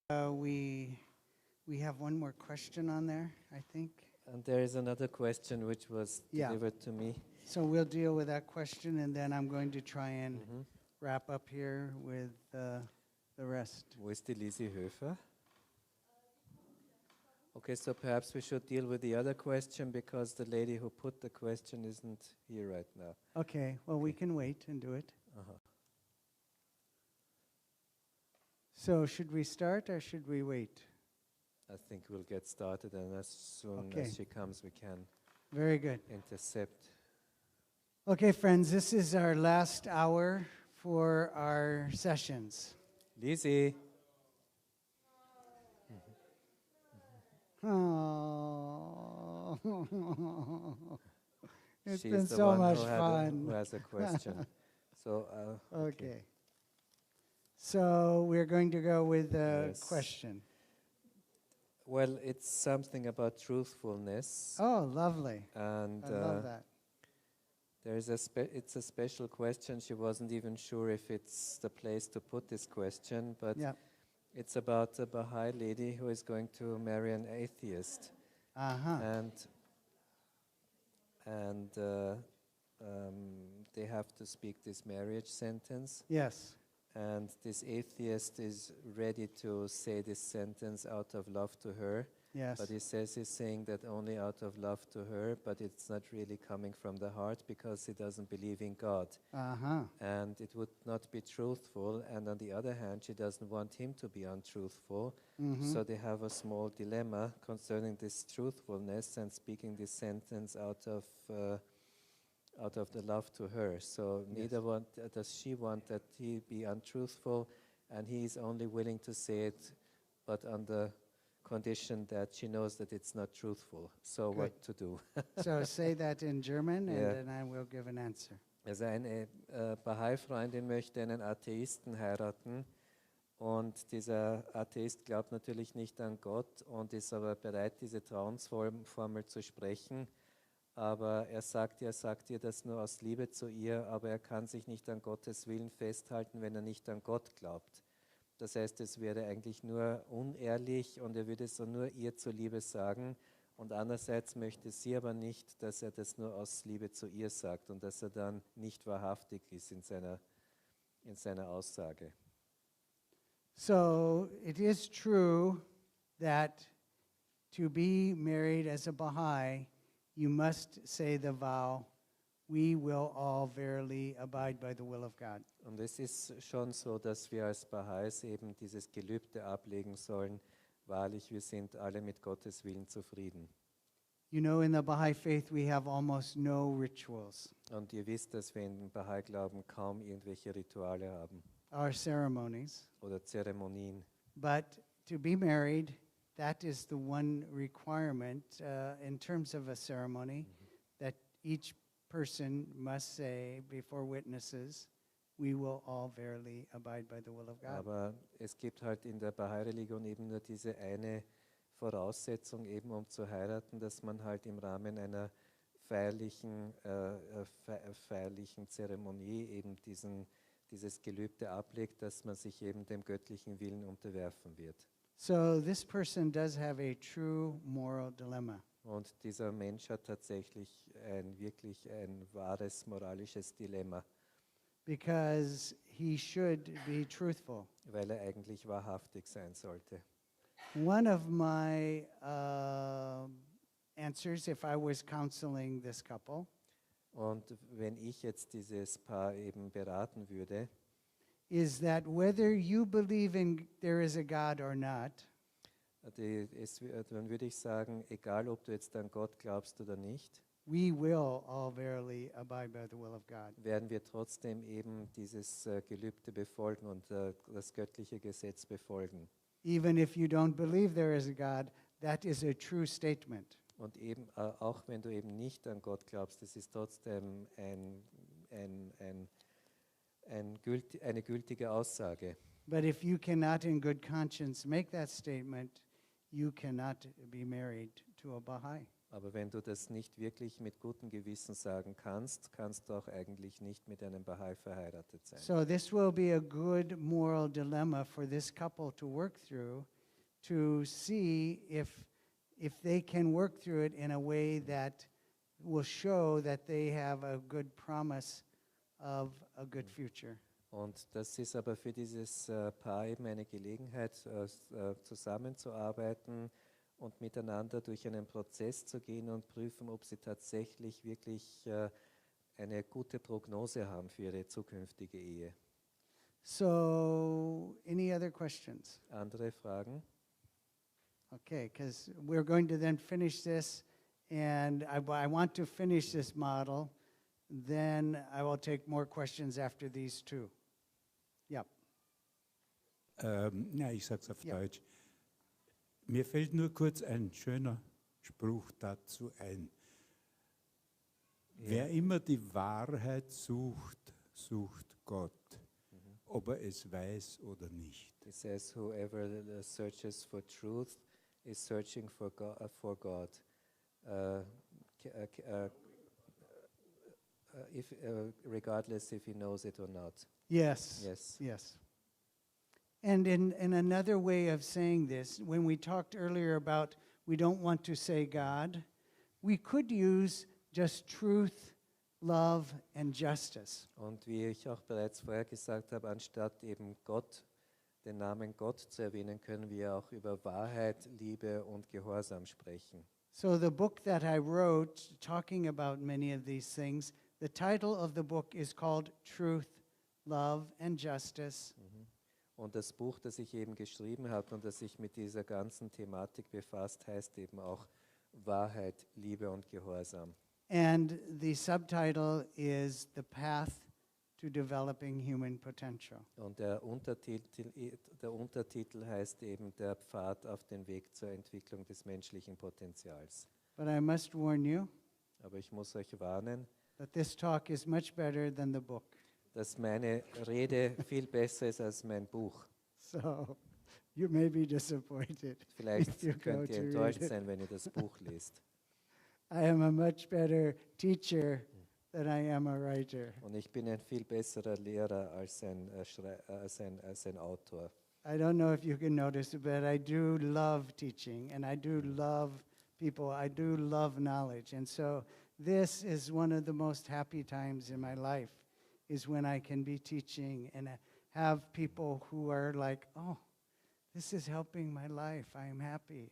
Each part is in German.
We have one more question on there, I think. And there is another question which was delivered to me. So we'll deal with that question, and then I'm going to try and wrap up here with the rest. Wo ist die Lisi Höfer? Okay, so perhaps we should deal with the other question because the lady who put the question isn't here right now. Okay, well, we can wait and do it. So should we start or should we wait? I think we'll get started, and as soon as she comes, we can Very good. intercept. Okay, friends, this is our last hour for our sessions. Lisi! Oh, it's She's been the so one much who fun. has a question. So, Okay. So we're going to go with the Yes. question. Well, it's something about truthfulness. Oh, lovely. And I love that. there is it's a special question. She wasn't even sure if it's the place to put this question, but Yeah. it's about a Baha'i lady who is going to marry an atheist. Uh-huh. And they have to speak this marriage sentence. Yes. And this atheist is ready to say this sentence out of love to her. Yes. But he says he's saying that only out of love to her, but it's not really coming from the heart because he doesn't believe in God. Uh-huh. And it would not be truthful. And on the other hand, she doesn't want him to be untruthful. So they have a small dilemma concerning this truthfulness and speaking this sentence out of the love to her. So neither does she want that he be untruthful, and he is only willing to say it, but on the condition that she knows that it's not truthful. So Good. what to do? So say that in German, and Yeah. then I will give an answer. Also eine Baha'i-Freundin möchte einen Atheisten heiraten, und dieser Atheist glaubt natürlich nicht an Gott und ist aber bereit, diese Trauungsformel zu sprechen. Aber er sagt ihr das nur aus Liebe zu ihr, aber er kann sich nicht an Gottes Willen festhalten, wenn er nicht an Gott glaubt. Das heißt, es wäre eigentlich nur unehrlich und er würde es so nur ihr zuliebe sagen. Und andererseits möchte sie aber nicht, dass er das nur aus Liebe zu ihr sagt und dass er dann nicht wahrhaftig ist in seiner Aussage. So it is true that to be married as a Baha'i, you must say the vow, we will all verily abide by the will of God. Und es ist schon so, dass wir als Baha'is eben dieses Gelübde ablegen sollen. Wahrlich, wir sind alle mit Gottes Willen zufrieden. You know, in the Baha'i faith, we have almost no rituals. Und ihr wisst, dass wir im Baha'i-Glauben kaum irgendwelche Rituale haben Our ceremonies. oder Zeremonien. But to be married, that is the one requirement in terms of a ceremony that each person must say before witnesses, we will all verily abide by the will of God. Aber es gibt halt in der Baha'i-Religion eben nur diese eine Voraussetzung, eben um zu heiraten, dass man halt im Rahmen einer feierlichen Zeremonie eben dieses Gelübde ablegt, dass man sich eben dem göttlichen Willen unterwerfen wird. So this person does have a true moral dilemma. Und dieser Mensch hat tatsächlich wirklich ein wahres moralisches Dilemma, Because he should be truthful. weil er eigentlich wahrhaftig sein sollte. One of my answers, if I was counseling this couple, Und wenn ich jetzt dieses Paar eben beraten würde, is that whether you believe in there is a God or not, dann würde ich sagen, egal ob du jetzt an Gott glaubst oder nicht, we will all verily abide by the will of God. werden wir trotzdem eben dieses Gelübde befolgen und das göttliche Gesetz befolgen. Even if you don't believe there is a God, that is a true statement. Und eben auch wenn du eben nicht an Gott glaubst, das ist trotzdem eine gültige Aussage. But if you cannot in good conscience make that statement, you cannot be married to a Baha'i. Aber wenn du das nicht wirklich mit gutem Gewissen sagen kannst, kannst du auch eigentlich nicht mit einem Baha'i verheiratet sein. So this will be a good moral dilemma for this couple to work through to see if they can work through it in a way that will show that they have a good promise of a good future. Und das ist aber für dieses Paar eben eine Gelegenheit, zusammenzuarbeiten und miteinander durch einen Prozess zu gehen und prüfen, ob sie tatsächlich wirklich eine gute Prognose haben für ihre zukünftige Ehe. So, any other questions? Andere Fragen? Okay, because we're going to then finish this, and I want to finish this model. Then I will take more questions after these two. Yep. Ja, ich sage es auf Ja. Deutsch. Mir fällt nur kurz ein schöner Spruch dazu ein. Wer immer die Wahrheit sucht, sucht Gott, ob er es weiß oder nicht. It says, whoever searches for truth is searching for God. Regardless if he knows it or not. Yes. Yes. Yes. And in another way of saying this, when we talked earlier about we don't want to say God, we could use just truth, love, and justice. Und wie ich auch bereits vorher gesagt habe, anstatt eben Gott, den Namen Gott zu erwähnen, können wir auch über Wahrheit, Liebe und Gehorsam sprechen. So the book that I wrote, talking about many of these things, the title of the book is called Truth, Love, and Justice. Und das Buch, das ich eben geschrieben habe und das sich mit dieser ganzen Thematik befasst, heißt eben auch Wahrheit, Liebe und Gehorsam. And the subtitle is The Path to Developing Human Potential. Und der Untertitel heißt eben Der Pfad auf den Weg zur Entwicklung des menschlichen Potenzials. But I must warn you Aber ich muss euch warnen, that this talk is much better than the book. dass meine Rede viel besser ist als mein Buch. So you may be disappointed. Vielleicht You go könnt ihr to read enttäuscht it. sein, wenn ihr das Buch lest. I am a much better teacher than I am a writer. Und ich bin ein viel besserer Lehrer als ein Autor. I don't know if you can notice it, but I do love teaching and I do love people. I do love knowledge. And so this is one of the most happy times in my life is when I can be teaching and have people who are like, oh, this is helping my life. I am happy.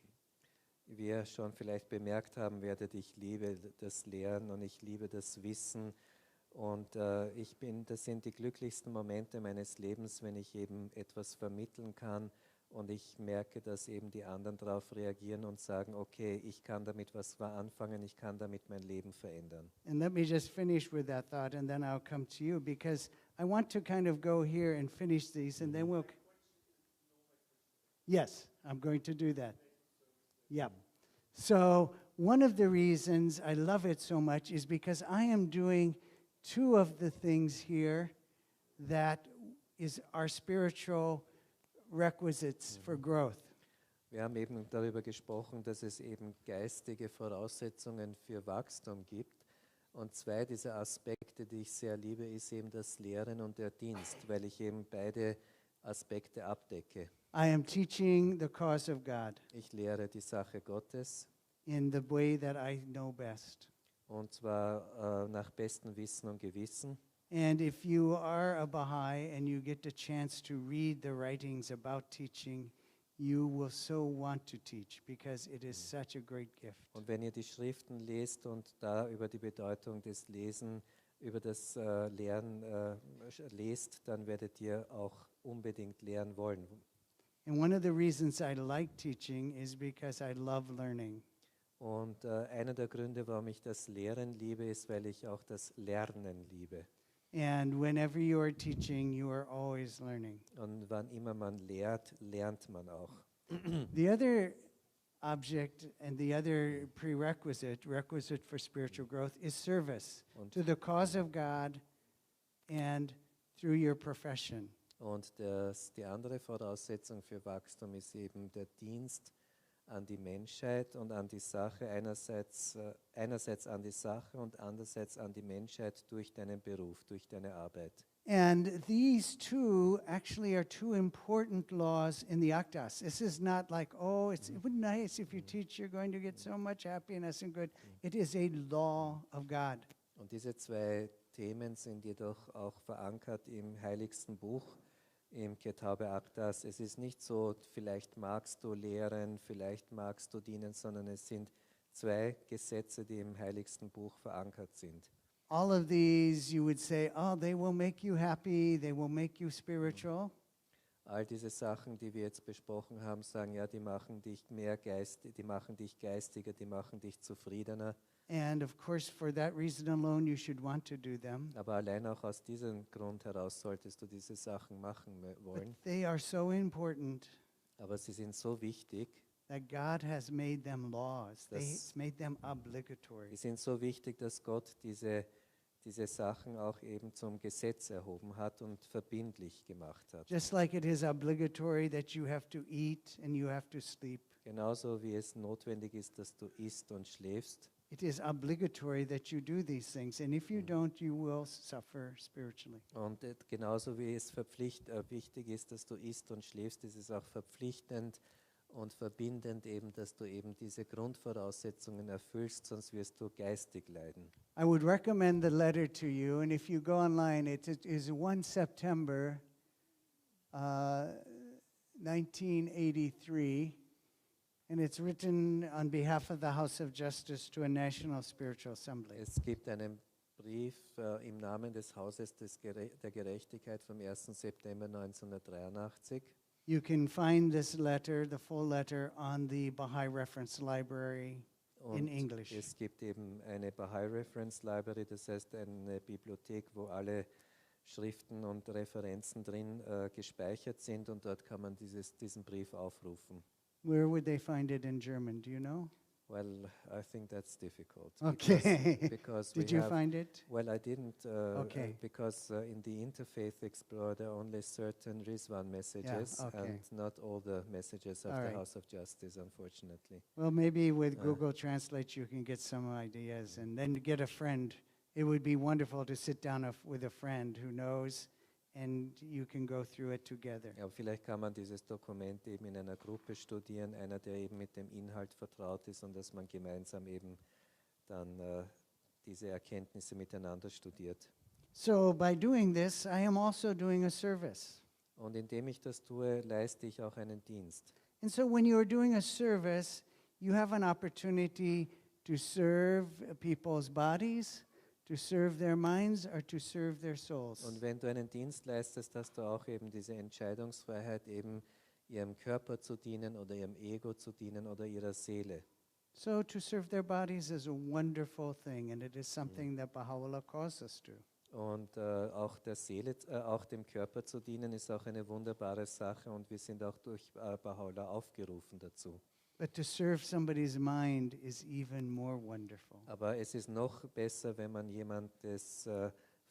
Wie ihr schon vielleicht bemerkt haben werdet, ich liebe das Lehren und ich liebe das Wissen. Und das sind die glücklichsten Momente meines Lebens, wenn ich eben etwas vermitteln kann und ich merke, dass eben die anderen darauf reagieren und sagen, okay, ich kann damit was anfangen, ich kann damit mein Leben verändern. And let me just finish with that thought and then I'll come to you because I want to kind of go here and finish these and then we'll... Yes, I'm going to do that. Yep. So one of the reasons I love it so much is because I am doing two of the things here that is our spiritual requisites for growth. Wir haben eben darüber gesprochen, dass es eben geistige Voraussetzungen für Wachstum gibt. Und zwei dieser Aspekte, die ich sehr liebe, ist eben das Lehren und der Dienst, weil ich eben beide Aspekte abdecke. I am teaching the cause of God Ich lehre die Sache Gottes in the way that I know best. und zwar nach bestem Wissen und Gewissen. And if you are a Baha'i and you get the chance to read the writings about teaching, you will so want to teach because it is such a great gift. Und wenn ihr die Schriften lest und da über die Bedeutung des Lesen, über das Lehren lest, dann werdet ihr auch unbedingt lehren wollen. And one of the reasons I like teaching is because I love learning. Und einer der Gründe, warum ich das Lehren liebe, ist, weil ich auch das Lernen liebe. And whenever you are teaching, you are always learning. Und wann immer man lehrt, lernt man auch. The other object and the other requisite for spiritual growth is service Und, to the cause of God and through your profession. und die andere Voraussetzung für Wachstum ist eben der Dienst an die Menschheit und an die Sache, einerseits an die Sache und andererseits an die Menschheit durch deinen Beruf, durch deine Arbeit. And these two actually are two important laws in the Akdas. This is not like, oh, it would be nice if you teach, you're going to get so much happiness and good. It is a law of God. Und diese zwei Themen sind jedoch auch verankert im heiligsten Buch, im Ketabe Akdas. Es ist nicht so, vielleicht magst du lehren, vielleicht magst du dienen, sondern es sind zwei Gesetze, die im heiligsten Buch verankert sind. All of these, you would say, oh, they will make you happy, they will make you spiritual. All diese Sachen, die wir jetzt besprochen haben, sagen, ja, die machen dich die machen dich geistiger, die machen dich zufriedener. And of course, for that reason alone, you should want to do them. Aber allein auch aus diesem Grund heraus solltest du diese Sachen machen wollen. But they are so important Aber sie sind so wichtig, that God has made them laws. He's Das- made them obligatory. die sind so wichtig, dass Gott diese Sachen auch eben zum Gesetz erhoben hat und verbindlich gemacht hat. Just like it is obligatory that you have to eat and you have to sleep, Genauso wie es notwendig ist, dass du isst und schläfst, it is obligatory that you do these things. And if you don't, you will suffer spiritually. und genauso wie es wichtig ist, dass du isst und schläfst, ist es auch verpflichtend und verbindend eben, dass du eben diese Grundvoraussetzungen erfüllst, sonst wirst du geistig leiden. I would recommend the letter to you, and if you go online, it is 1 September 1983, and it's written on behalf of the House of Justice to a National Spiritual Assembly. Es gibt einen Brief im Namen des Hauses der Gerechtigkeit vom 1. September 1983. You can find this letter, the full letter, on the Baha'i Reference Library in Und English. es gibt eben eine Baha'i Reference Library, das heißt eine Bibliothek, wo alle Schriften und Referenzen drin gespeichert sind und dort kann man diesen Brief aufrufen. Where would they find it in German? Do you know? Well, I think that's difficult. Okay. Because Did we you have, find it? well, I didn't, Okay. because in the Interfaith Explorer there are only certain Rizwan messages okay. and not all the messages of All the right. House of Justice, unfortunately. Well, maybe with Google Translate you can get some ideas and then get a friend. It would be wonderful to sit down with a friend who knows and you can go through it together. Aber vielleicht kann man dieses Dokument eben in einer Gruppe studieren, einer, der eben mit dem Inhalt vertraut ist und dass man gemeinsam eben dann diese Erkenntnisse miteinander studiert. So by doing this, I am also doing a service. Und indem ich das tue, leiste ich auch einen Dienst. And so when you are doing a service, you have an opportunity to serve people's bodies, to serve their minds, or to serve their souls. Und wenn du einen Dienst leistest, hast du auch eben diese Entscheidungsfreiheit, eben ihrem Körper zu dienen oder ihrem Ego zu dienen oder ihrer Seele. So to serve their bodies is a wonderful thing, and it is something that Baha'u'llah calls us to. Und auch der Seele, auch dem Körper zu dienen, ist auch eine wunderbare Sache und wir sind auch durch Baha'u'llah aufgerufen dazu. But to serve somebody's mind is even more wonderful. Aber es ist noch besser, wenn man jemandes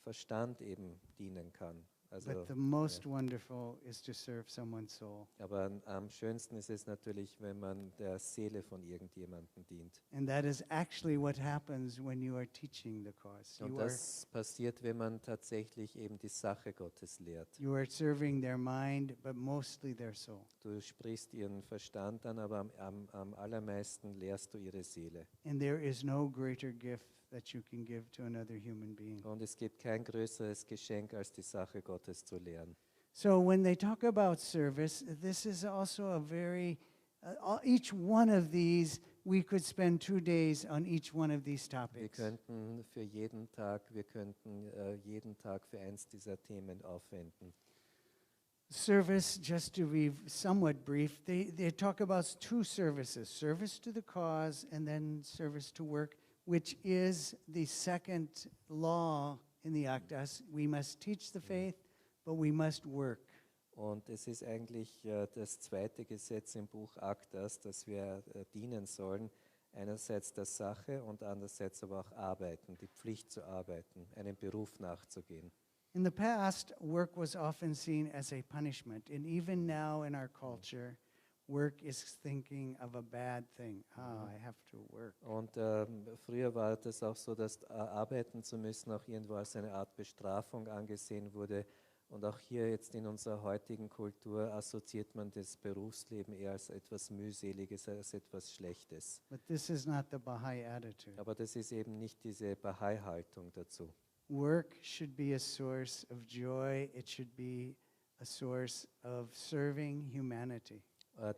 Verstand eben dienen kann. Also, But the most wonderful is to serve someone's soul. aber am schönsten ist es natürlich, wenn man der Seele von irgendjemandem dient. And that is actually what happens when you are teaching the cause. Und das passiert, wenn man tatsächlich eben die Sache Gottes lehrt. You are serving their mind, but mostly their soul. Du sprichst ihren Verstand an, aber am allermeisten lehrst du ihre Seele. And there is no greater gift that you can give to another human being. Und es gibt kein größeres Geschenk, als die Sache Gottes zu lehren. So when they talk about service, this is also a very, each one of these, we could spend 2 days on each one of these Wir topics. könnten jeden Tag für eins dieser Themen aufwenden. Service, just to be somewhat brief, they talk about 2 services, service to the cause and then service to work, which is the second law in the Akdas. We must teach the faith, but we must work. Und es ist eigentlich das zweite Gesetz im Buch Aktas, dass wir dienen sollen. Einerseits der Sache und andererseits aber auch arbeiten, die Pflicht zu arbeiten, einem Beruf nachzugehen. In the past, work was often seen as a punishment, and even now in our culture, work is thinking of a bad thing. Oh, I have to work. Und früher war das auch so, dass arbeiten zu müssen auch irgendwo als eine Art Bestrafung angesehen wurde. Und auch hier jetzt in unserer heutigen Kultur assoziiert man das Berufsleben eher als etwas Mühseliges, als etwas Schlechtes. But this is not the Baha'i attitude. Aber das ist eben nicht diese Baha'i-Haltung dazu. Work should be a source of joy. It should be a source of serving humanity.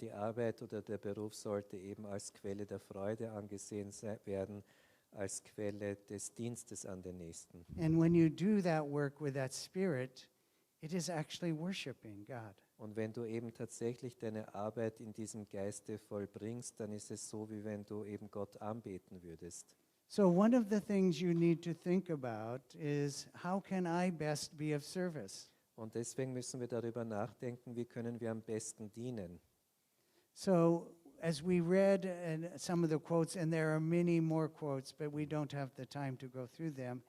Die Arbeit oder der Beruf sollte eben als Quelle der Freude angesehen werden, als Quelle des Dienstes an den Nächsten. And when you do that work with that spirit, it is actually worshiping God. Und wenn du eben tatsächlich deine Arbeit in diesem Geiste vollbringst, dann ist es so, wie wenn du eben Gott anbeten würdest. So one of the things you need to think about is, how can I best be of service? Und deswegen müssen wir darüber nachdenken, wie können wir am besten dienen. So as we read some of the quotes, and there are many more quotes, but we don't have the time to go through them,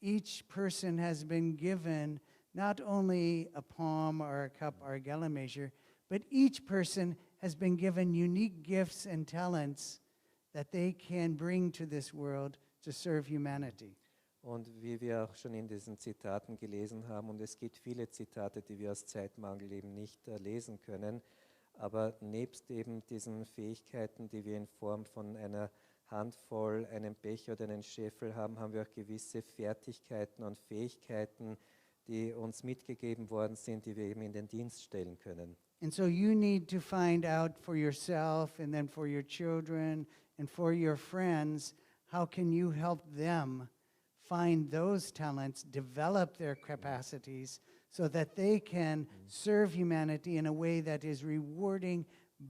each person has been given not only a palm or a cup or a gallon measure, but each person has been given unique gifts and talents that they can bring to this world to serve humanity. Und wie wir auch schon in diesen Zitaten gelesen haben, und es gibt viele Zitate, die wir aus Zeitmangel eben nicht lesen können, aber nebst eben diesen Fähigkeiten, die wir in Form von einer Handvoll, einem Becher oder einem Scheffel haben, haben wir auch gewisse Fertigkeiten und Fähigkeiten, die uns mitgegeben worden sind, die wir eben in den Dienst stellen können. And so you need to find out for yourself and then for your children and for your friends, how can you help them find those talents, develop their capacities so that they can serve humanity in a way that is rewarding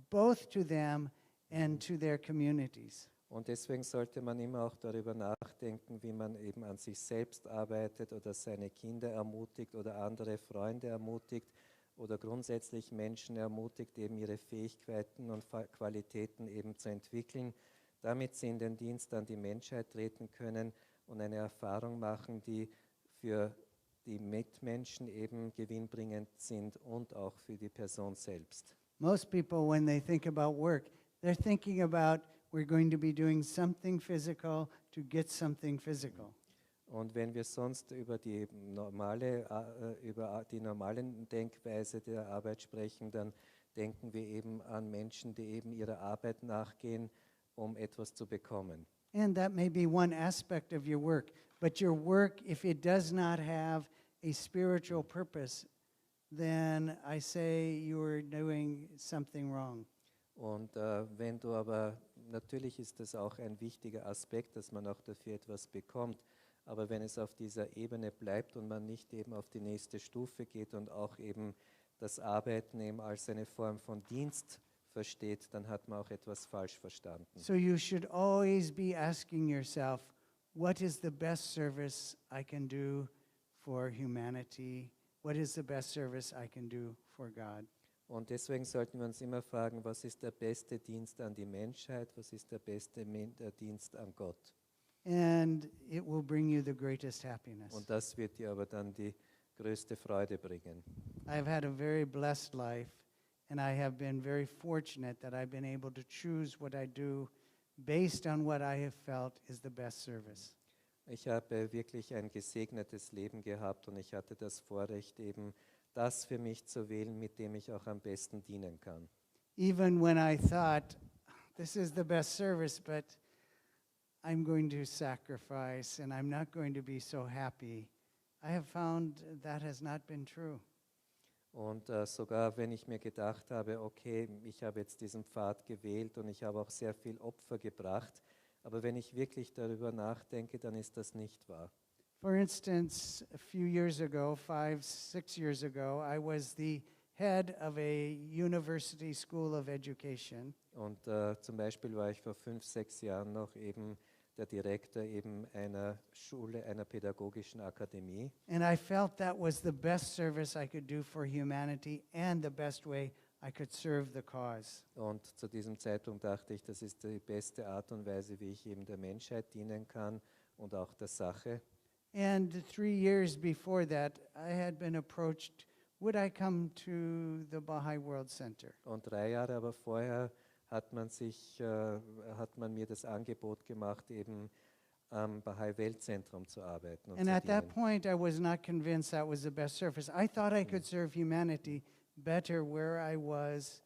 both to them and to their communities. Und deswegen sollte man immer auch darüber nachdenken, wie man eben an sich selbst arbeitet oder seine Kinder ermutigt oder andere Freunde ermutigt oder grundsätzlich Menschen ermutigt, eben ihre Fähigkeiten und Qualitäten eben zu entwickeln, damit sie in den Dienst an die Menschheit treten können und eine Erfahrung machen, die für die Mitmenschen eben gewinnbringend sind und auch für die Person selbst. Most people, when they think about work, they're thinking about we're going to be doing something physical to get something physical. Und wenn wir sonst über die normale Denkweise der Arbeit sprechen, dann denken wir eben an Menschen, die eben ihrer Arbeit nachgehen, um etwas zu bekommen. And that may be one aspect of your work, but your work, if it does not have a spiritual purpose, then I say you're doing something wrong. Und wenn du aber, natürlich ist das auch ein wichtiger Aspekt, dass man auch dafür etwas bekommt, aber wenn es auf dieser Ebene bleibt und man nicht eben auf die nächste Stufe geht und auch eben das Arbeiten eben als eine Form von Dienst versteht, dann hat man auch etwas falsch verstanden. So you should always be asking yourself, what is the best service I can do for humanity? What is the best service I can do for God? Und deswegen sollten wir uns immer fragen, was ist der beste Dienst an die Menschheit, was ist der beste Dienst an Gott? And it will bring you the greatest happiness. Und das wird dir aber dann die größte Freude bringen. I've had a very blessed life, and I have been very fortunate that I've been able to choose what I do based on what I have felt is the best service. Ich habe wirklich ein gesegnetes Leben gehabt und ich hatte das Vorrecht, eben das für mich zu wählen, mit dem ich auch am besten dienen kann. Even when I thought, this is the best service, but I'm going to sacrifice and I'm not going to be so happy, I have found that has not been true. Und sogar wenn ich mir gedacht habe, okay, ich habe jetzt diesen Pfad gewählt und ich habe auch sehr viel Opfer gebracht, aber wenn ich wirklich darüber nachdenke, dann ist das nicht wahr. For instance, a few years ago, 5, 6 years ago, I was the head of a university school of education. Und zum Beispiel war ich vor 5, 6 Jahren noch eben der Direktor eben einer Schule, einer pädagogischen Akademie. And I felt that was the best service I could do for humanity and the best way I could serve the cause. Und zu diesem Zeitpunkt dachte ich, das ist die beste Art und Weise, wie ich eben der Menschheit dienen kann und auch der Sache. And 3 years before that, I had been approached, would I come to the Baha'i World Center? Und 3 Jahre aber vorher hat hat man mir das Angebot gemacht, eben am Baha'i Weltzentrum zu arbeiten und And zu at that dienen. point, I was not convinced that was the best service. I thought I could serve humanity better where I was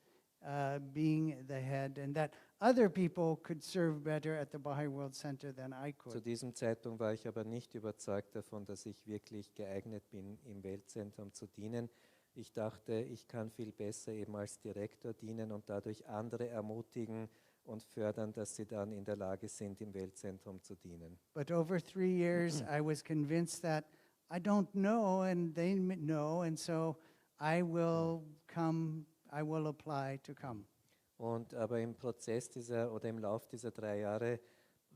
being the head, and that other people could serve better at the Baha'i World Center than I Zu could. diesem Zeitpunkt war ich aber nicht überzeugt davon, dass ich wirklich geeignet bin, im Weltzentrum zu dienen. Ich dachte, ich kann viel besser eben als Direktor dienen und dadurch andere ermutigen und fördern, dass sie dann in der Lage sind, im Weltzentrum zu dienen. But over 3 years, I was convinced that I don't know and they know, and so I will come, I will apply to come. Und aber im Prozess oder im Lauf dieser 3 Jahre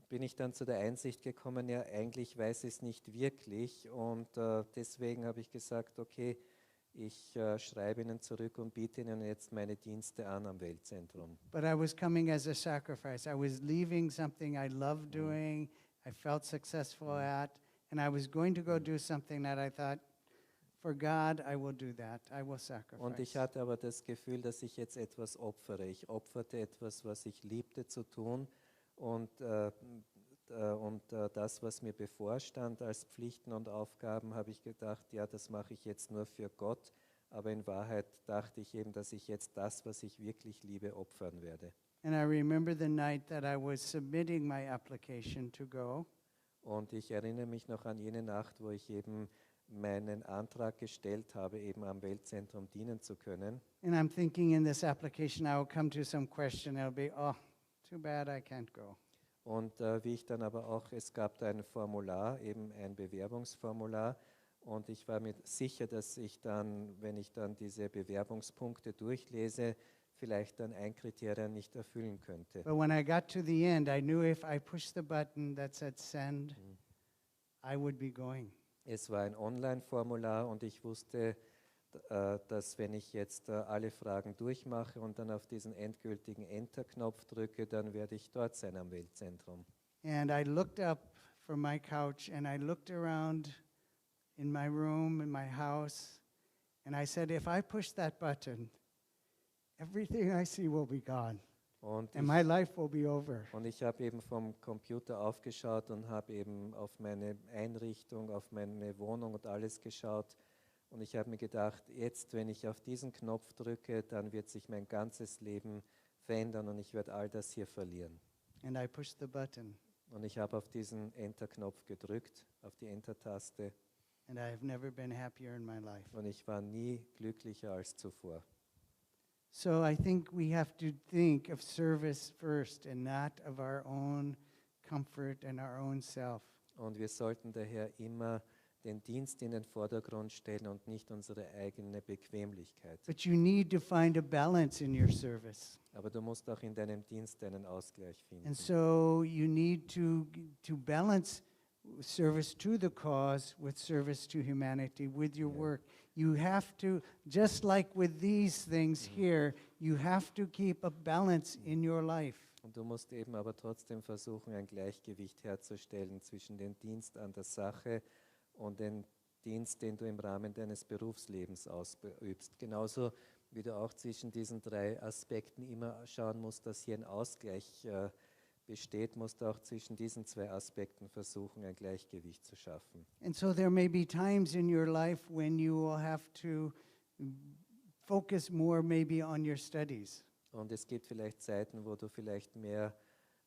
bin ich dann zu der Einsicht gekommen, ja, eigentlich weiß ich es nicht wirklich. Und deswegen habe ich gesagt, okay, ich schreibe Ihnen zurück und biete Ihnen jetzt meine Dienste an am Weltzentrum. But I was coming as a sacrifice. I was leaving something I loved doing, I felt successful at, and I was going to go do something that I thought, for God, I will do that. I will Und ich sacrifice. hatte aber das Gefühl, dass ich jetzt etwas opfere. Ich opferte etwas, was ich liebte zu tun und das, was mir bevorstand als Pflichten und Aufgaben, habe ich gedacht, ja, das mache ich jetzt nur für Gott. Aber in Wahrheit dachte ich eben, dass ich jetzt das, was ich wirklich liebe, opfern werde. And I remember the night that I was submitting my application to go. Und ich erinnere mich noch an jene Nacht, wo ich eben meinen Antrag gestellt habe, eben am Weltzentrum dienen zu können. And I'm thinking in this application, I will come to some question. It'll be, oh, too bad I can't go. Und wie ich dann aber auch, es gab da ein Formular, eben ein Bewerbungsformular. Und ich war mir sicher, dass ich dann, wenn ich dann diese Bewerbungspunkte durchlese, vielleicht dann ein Kriterium nicht erfüllen könnte. But when I got to the end, I knew if I pushed the button that said send, I would be going. Es war ein Online-Formular und ich wusste, dass wenn ich jetzt alle Fragen durchmache und dann auf diesen endgültigen Enter-Knopf drücke, dann werde ich dort sein am Weltzentrum. And I looked up from my couch and I looked around in my room, in my house, and I said, if I push that button, everything I see will be gone Und and my life will be over. ich habe eben vom Computer aufgeschaut und habe eben auf meine Einrichtung, auf meine Wohnung und alles geschaut. Und ich habe mir gedacht, jetzt, wenn ich auf diesen Knopf drücke, dann wird sich mein ganzes Leben verändern und ich werde all das hier verlieren. And I pushed the button, Und ich habe auf diesen Enter-Knopf gedrückt, auf die Enter-Taste. and I have never been happier in my life. Und ich war nie glücklicher als zuvor. So I think we have to think of service first and not of our own comfort and our own self. Und wir sollten daher immer den Dienst in den Vordergrund stellen und nicht unsere eigene Bequemlichkeit. But you need to find a balance in your service. Aber du musst auch in deinem Dienst einen Ausgleich finden. And so you need to balance service to the cause with service to humanity with your work. You have to, just like with these things here, you have to keep a balance in your life. Und du musst eben aber trotzdem versuchen, ein Gleichgewicht herzustellen zwischen dem Dienst an der Sache und dem Dienst, den du im Rahmen deines Berufslebens ausübst. Genauso wie du auch zwischen diesen 3 Aspekten immer schauen musst, dass hier ein Ausgleich besteht, musst du auch zwischen diesen 2 Aspekten versuchen, ein Gleichgewicht zu schaffen. And so there may be times in your life when you will have to focus more maybe on your studies. Und es gibt vielleicht Zeiten, wo du vielleicht mehr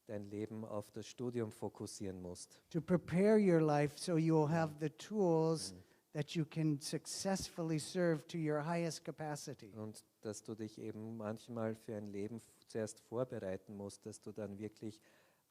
dein Leben auf das Studium fokussieren musst. To prepare your life so you'll have the tools that you can successfully serve to your highest capacity. Und dass du dich eben manchmal für ein Leben zuerst vorbereiten musst, dass du dann wirklich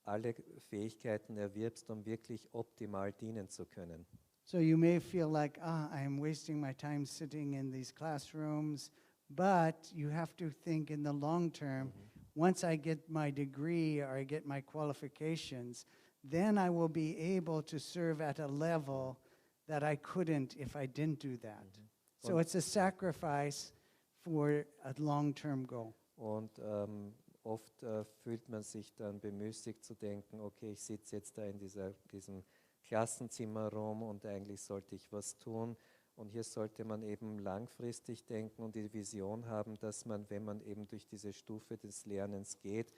alle Fähigkeiten erwirbst, um wirklich optimal dienen zu können. So you may feel like, I'm wasting my time sitting in these classrooms, but you have to think in the long term, once I get my degree or I get my qualifications, then I will be able to serve at a level that I couldn't if I didn't do that. So it's a sacrifice for a long-term goal. Und oft fühlt man sich dann bemüßigt zu denken, okay, ich sitze jetzt da in diesem Klassenzimmer rum und eigentlich sollte ich was tun. Und hier sollte man eben langfristig denken und die Vision haben, dass man, wenn man eben durch diese Stufe des Lernens geht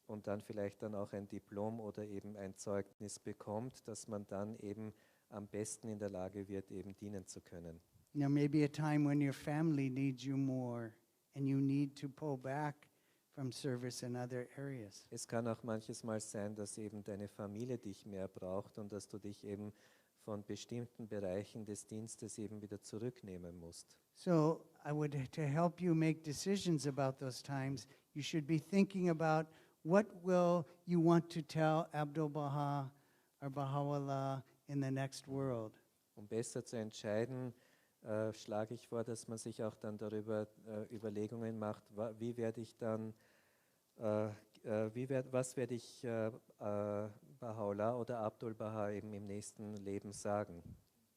und dann vielleicht dann auch ein Diplom oder eben ein Zeugnis bekommt, dass man dann eben am besten in der Lage wird, eben dienen zu können. There may be a time when your family needs you more and you need to pull back from service in other areas. Es kann auch manches Mal sein, dass eben deine Familie dich mehr braucht und dass du dich eben von bestimmten Bereichen des Dienstes eben wieder zurücknehmen musst. So I would, to help you make decisions about those times, you should be thinking about what will you want to tell Abdul Baha or Baha'u'llah in the next world. Um besser zu entscheiden, schlage ich vor, dass man sich auch dann darüber Überlegungen macht, wie werde ich dann, was werde ich Baha'u'llah oder Abdul Baha eben im nächsten Leben sagen.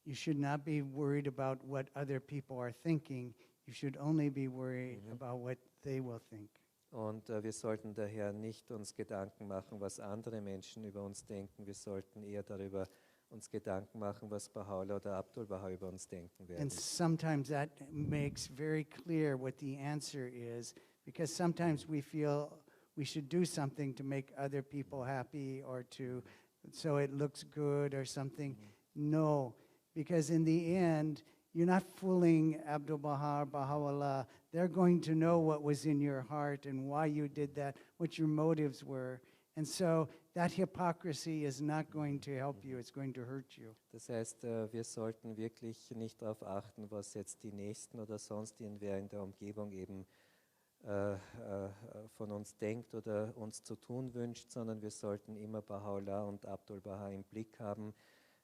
You should not be worried about what other people are thinking. You should only be worried about what they will think. Und wir sollten daher nicht uns Gedanken machen, was andere Menschen über uns denken. Wir sollten eher darüber uns Gedanken machen, was Baha'u'llah oder Abdul Baha über uns denken werden. And sometimes that makes very clear what the answer is, because sometimes we feel we should do something to make other people happy or to so it looks good or something. No, because in the end, you're not fooling Abdul Baha or Baha'u'llah. They're going to know what was in your heart and why you did that, what your motives were. And so that hypocrisy is not going to help you, it's going to hurt you. Das heißt, wir sollten wirklich nicht darauf achten, was jetzt die Nächsten oder sonst irgendwer in der Umgebung eben von uns denkt oder uns zu tun wünscht, sondern wir sollten immer Baha'u'llah und Abdul Baha im Blick haben,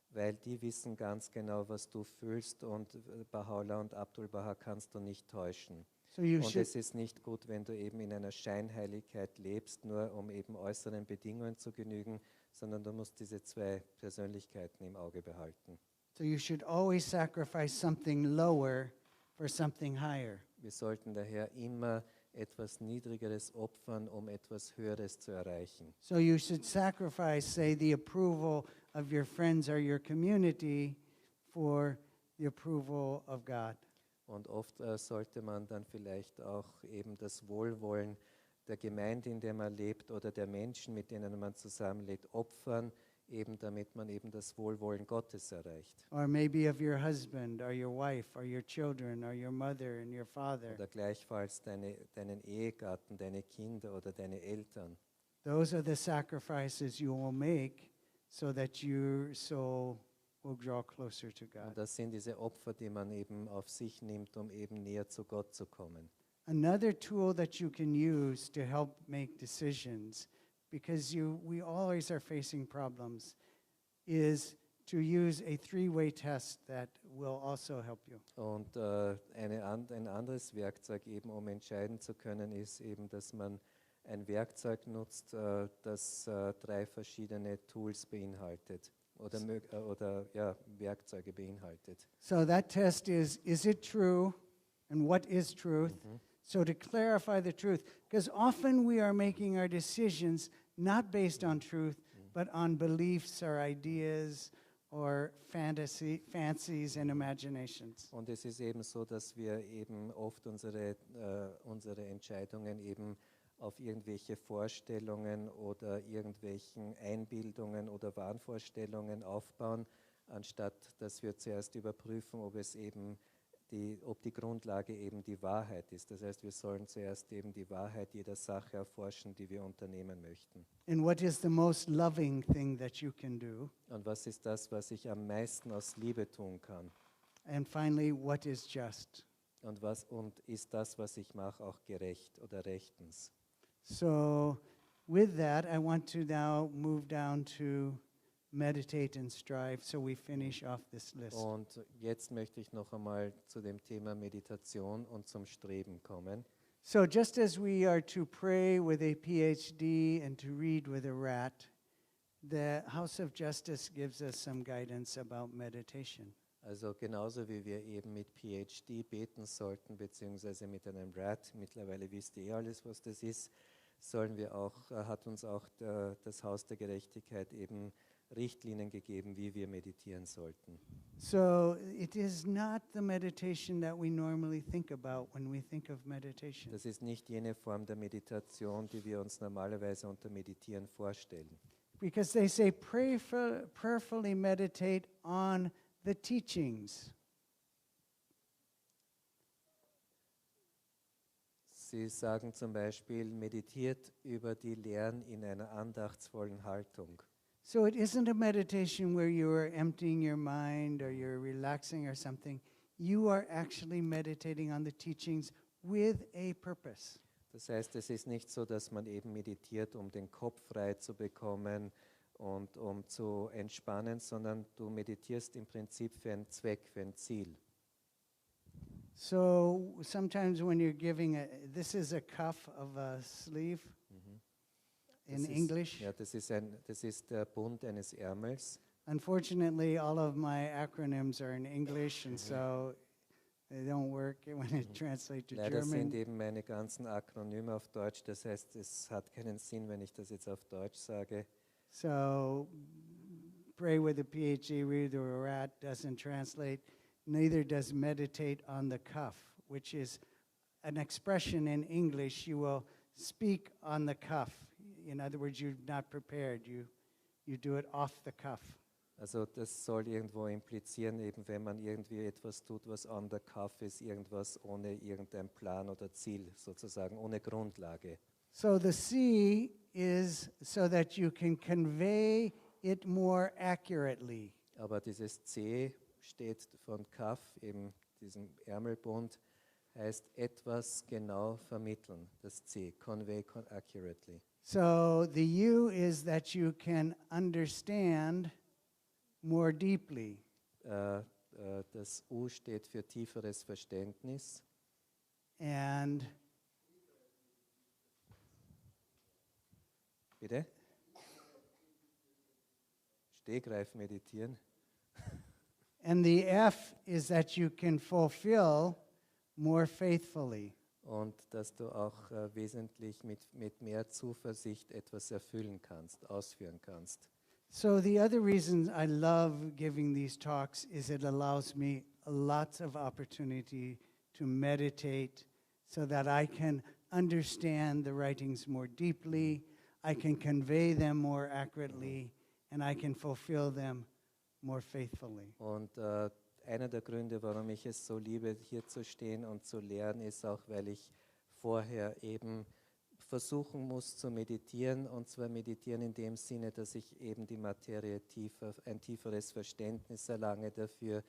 weil die wissen ganz genau, was du fühlst und Baha'u'llah und Abdul Baha kannst du nicht täuschen. So you Und should, es ist nicht gut, wenn du eben in einer Scheinheiligkeit lebst, nur um eben äußeren Bedingungen zu genügen, sondern du musst diese zwei Persönlichkeiten im Auge behalten. so you should always sacrifice something lower for something higher. Wir sollten daher immer etwas Niedrigeres opfern, um etwas Höheres zu erreichen. So you should sacrifice, say, the approval of your friends or your community for the approval of God. Und oft sollte man dann vielleicht auch eben das Wohlwollen der Gemeinde, in der man lebt, oder der Menschen, mit denen man zusammenlebt, opfern, eben damit man eben das Wohlwollen Gottes erreicht. Or maybe of your husband or your wife or your children or your mother and your father. Oder gleichfalls deinen Ehegatten, deine Kinder oder deine Eltern. Those are the sacrifices you will make so that your soul will draw closer to Und God. das sind diese Opfer, die man eben auf sich nimmt, um eben näher zu Gott zu kommen. Another tool that you can use to help make decisions, because we always are facing problems, is to use a three-way test that will also help you. Und ein anderes Werkzeug eben, um entscheiden zu können, ist eben, dass man ein Werkzeug nutzt, das drei verschiedene Tools beinhaltet oder Werkzeuge beinhaltet. So that test is it true and what is truth? So to clarify the truth, because often we are making our decisions not based on truth, but on beliefs or ideas or fancies and imaginations. Und es ist eben so, dass wir eben oft unsere Entscheidungen eben auf irgendwelche Vorstellungen oder irgendwelchen Einbildungen oder Wahnvorstellungen aufbauen, anstatt dass wir zuerst überprüfen, ob die Grundlage eben die Wahrheit ist. Das heißt, wir sollen zuerst eben die Wahrheit jeder Sache erforschen, die wir unternehmen möchten. And what is the most loving thing that you can do? Und was ist das, was ich am meisten aus Liebe tun kann? And finally, what is just? Und ist das, was ich mache, auch gerecht oder rechtens? So with that, I want to now move down to meditate and strive, so we finish off this list. Und jetzt möchte ich noch einmal zu dem Thema Meditation und zum Streben kommen. So just as we are to pray with a PhD and to read with a rat, the House of Justice gives us some guidance about meditation. Also genauso wie wir eben mit PhD beten sollten, beziehungsweise mit einem Rat, mittlerweile wisst ihr alles, was das ist, hat uns auch das Haus der Gerechtigkeit eben Richtlinien gegeben, wie wir meditieren sollten. So it is not the meditation that we normally think about when we think of meditation. Das ist nicht jene Form der Meditation, die wir uns normalerweise unter Meditieren vorstellen. Because they say prayerfully meditate on the teachings. Sie sagen zum Beispiel, meditiert über die Lehren in einer andachtsvollen Haltung. So it isn't a meditation where you are emptying your mind or you're relaxing or something. You are actually meditating on the teachings with a purpose. Das heißt, es ist nicht so, dass man eben meditiert, um den Kopf frei zu bekommen und um zu entspannen, sondern du meditierst im Prinzip für einen Zweck, für ein Ziel. So sometimes when you're giving this is a cuff of a sleeve in English. Ja, das ist der Bund eines Ärmels. Unfortunately, all of my acronyms are in English, and so they don't work when it translates to Leider sind German. eben meine ganzen Akronyme auf Deutsch, das heißt, es hat keinen Sinn, wenn ich das jetzt auf Deutsch sage. So pray with a PhD, read or rat doesn't translate. Neither does meditate on the cuff, which is an expression in English. You will speak on the cuff. In other words, you're not prepared. You do it off the cuff. Also das soll irgendwo implizieren, eben wenn man irgendwie etwas tut, was on the cuff ist, irgendwas ohne irgendein Plan oder Ziel, sozusagen ohne Grundlage. So the C is so that you can convey it more accurately. Aber dieses C steht von Cuff, eben diesem Ärmelbund, heißt etwas genau vermitteln, das C, convey accurately. So the U is that you can understand more deeply. Das U steht für tieferes Verständnis. And Bitte? Stegreif meditieren. and the F is that you can fulfill more faithfully. Und dass du auch wesentlich mit mehr Zuversicht etwas erfüllen kannst, ausführen kannst. So the other reason I love giving these talks is it allows me lots of opportunity to meditate so that I can understand the writings more deeply, I can convey them more accurately, and I can fulfill them more faithfully. Und einer der Gründe, warum ich es so liebe, hier zu stehen und zu lernen, ist auch, weil ich vorher eben versuchen muss zu meditieren, und zwar meditieren in dem Sinne, dass ich eben die Materie ein tieferes Verständnis erlange dafür,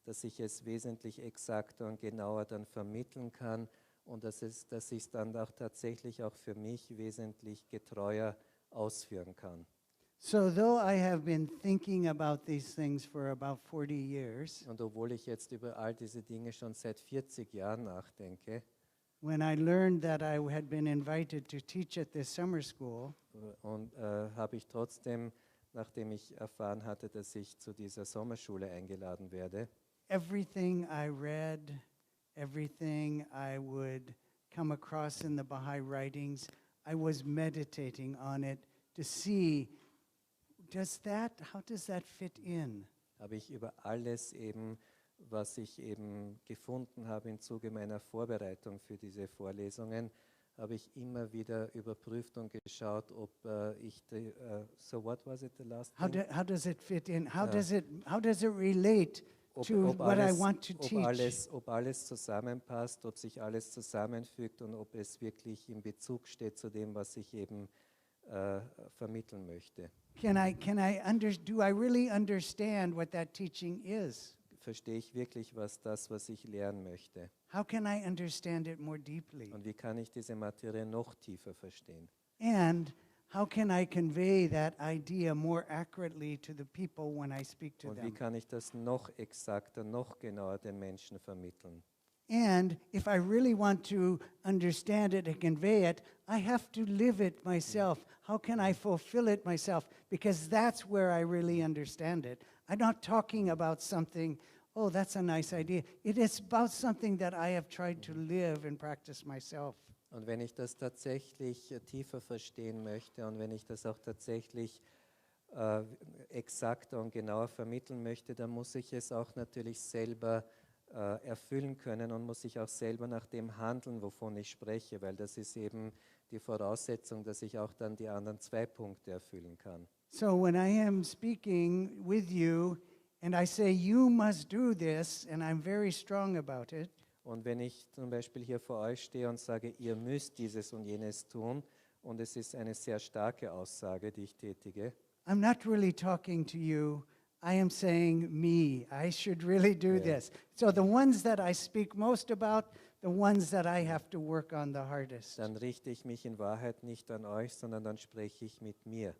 dass ich es wesentlich exakter und genauer dann vermitteln kann und dass ich es dann auch tatsächlich auch für mich wesentlich getreuer ausführen kann. So though I have been thinking about these things for about 40 years, Und obwohl ich jetzt über all diese Dinge schon seit 40 Jahren nachdenke, when I learned that I had been invited to teach at this summer school, und habe ich trotzdem, nachdem ich erfahren hatte, dass ich zu dieser Sommerschule eingeladen werde, everything I read, everything I would come across in the Baha'i writings, I was meditating on it to see, how does that fit in? habe ich über alles eben, was ich eben gefunden habe im Zuge meiner Vorbereitung für diese Vorlesungen, habe ich immer wieder überprüft und geschaut, ob so what was it the last thing? How does it fit in? How does it relate to what I want to teach? Ob alles zusammenpasst, ob sich alles zusammenfügt und ob es wirklich in Bezug steht zu dem, was ich eben vermitteln möchte. Do I really understand what that teaching is? Verstehe ich wirklich, was ich lernen möchte? How can I understand it more deeply? Und wie kann ich diese Materie noch tiefer verstehen? And how can I convey that idea more accurately to the people when I speak to Und wie them? kann ich das noch exakter, noch genauer den Menschen vermitteln? And if I really want to understand it and convey it, I have to live it myself. How can I fulfill it myself? Because that's where I really understand it. I'm not talking about something, oh, that's a nice idea. It is about something that I have tried to live and practice myself. Und wenn ich das tatsächlich tiefer verstehen möchte und wenn ich das auch tatsächlich exakter und genauer vermitteln möchte, dann muss ich es auch natürlich selber erfüllen können und muss ich auch selber nach dem handeln, wovon ich spreche, weil das ist eben die Voraussetzung, dass ich auch dann die anderen 2 Punkte erfüllen kann. So when I am speaking with you and I say, you must do this, and I'm very strong about it, Und wenn ich zum Beispiel hier vor euch stehe und sage, ihr müsst dieses und jenes tun, und es ist eine sehr starke Aussage, die ich tätige, I'm not really talking to you. I am saying me. I should really do Yeah. this. So the ones that I speak most about, the ones that I have to work on the hardest. dann richte ich mich in Wahrheit nicht an euch, sondern dann spreche ich mit mir.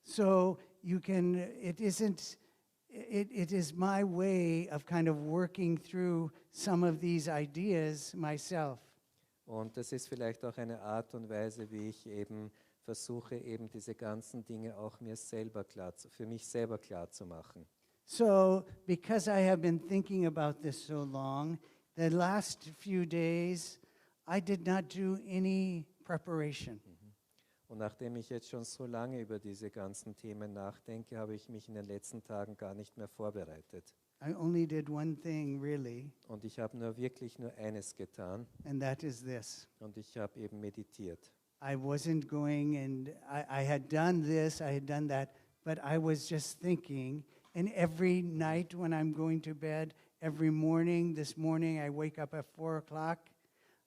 So you can, it isn't, it is my way of kind of working through some of these ideas myself. Und das ist vielleicht auch eine Art und Weise, wie ich eben versuche, eben diese ganzen Dinge auch für mich selber klar zu machen. So because I have been thinking about this so long, the last few days, I did not do any preparation. Und nachdem ich jetzt schon so lange über diese ganzen Themen nachdenke, habe ich mich in den letzten Tagen gar nicht mehr vorbereitet. I only did one thing really, Und ich habe wirklich nur eines getan and that is this. und ich habe eben meditiert. I wasn't going and I had done this, I had done that, but I was just thinking, and every night when I'm going to bed, every morning, this morning I wake up at 4 o'clock,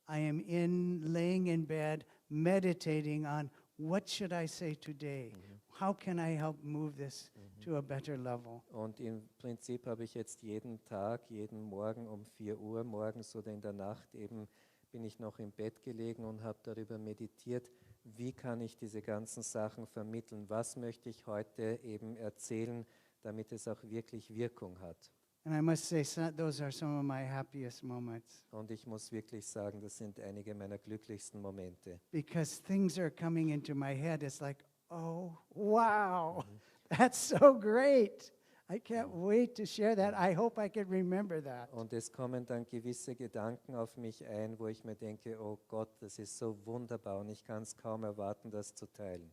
I am laying in bed, meditating on what should I say today? How can I help move this to a better level? Und im Prinzip habe ich jetzt jeden Tag, jeden Morgen um 4 Uhr morgens oder in der Nacht eben bin ich noch im Bett gelegen und habe darüber meditiert, wie kann ich diese ganzen Sachen vermitteln, was möchte ich heute eben erzählen, damit es auch wirklich Wirkung hat. And I must say, those are some of my happiest moments Und ich muss wirklich sagen, das sind einige meiner glücklichsten Momente. because things are coming into my head. It's like, oh, wow, that's so great. I can't wait to share that. I hope I can remember that. Und es kommen dann gewisse Gedanken auf mich ein, wo ich mir denke, oh Gott, das ist so wunderbar und ich kann es kaum erwarten, das zu teilen.